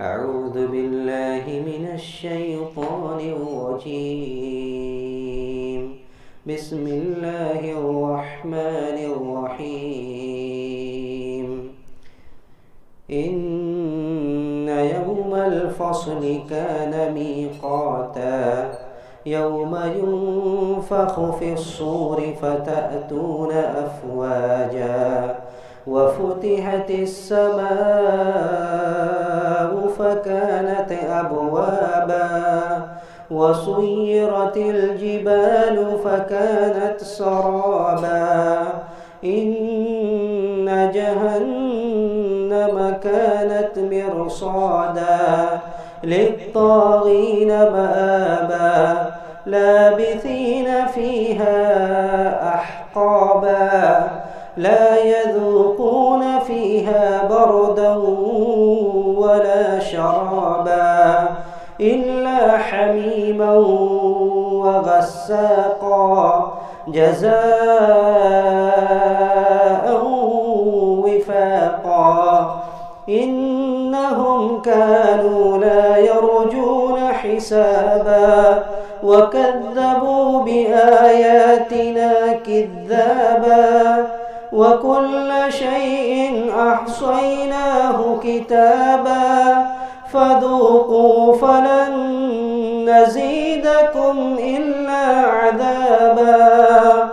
أعوذ بالله من الشيطان الرجيم. بسم الله الرحمن الرحيم. إن يوم الفصل كان ميقاتا يوم ينفخ في الصور فتأتون أفواجا وفتحت السماء فكانت أبوابا وسيرت الجبال فكانت سرابا إن جهنم كانت مرصادا للطاغين مآبا لابثين فيها أحقابا لا يذوقون فيها بردا ولا شرابا إلا حميما وغساقا جزاء وفاقا إنهم كانوا لا يرجون حسابا وكذبوا بآياتنا كذابا وكل شيء أحصيناه كتابا فذوقوا فلن نزيدكم إلا عذابا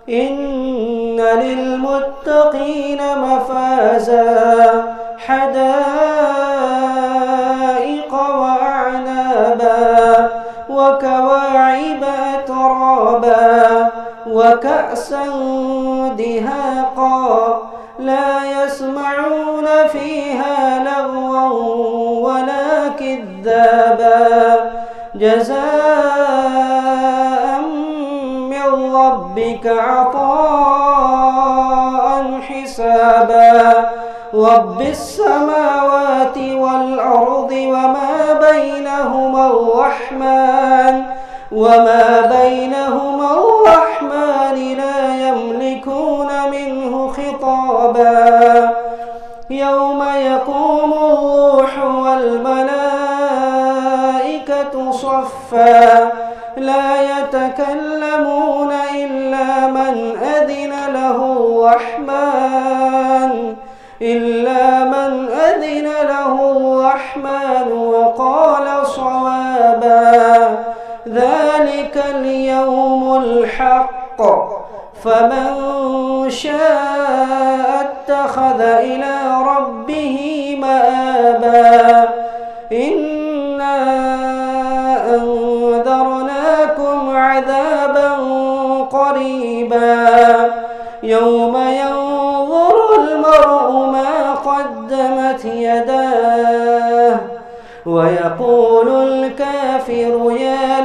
إن للمتقين مفازا حدائق وأعنابا وكواعب أترابا وكأسا دهاقا لا يسمعون فيها لغوا ولا كذابا جزاء من ربك عطاء حسابا رب السماوات والأرض وما بينهما الرحمن لا يملكون منه خطابا يوم يقوم الروح والملائكة صفا لا يتكلمون إلا من أذن له الرحمن وقال صوابا ذلك اليوم الحق فمن شاء اتخذ إلى ربه مآبا إنا أنذرناكم عذابا قريبا يوم ينظر المرء ما قدمت يداه ويقول الكافر يا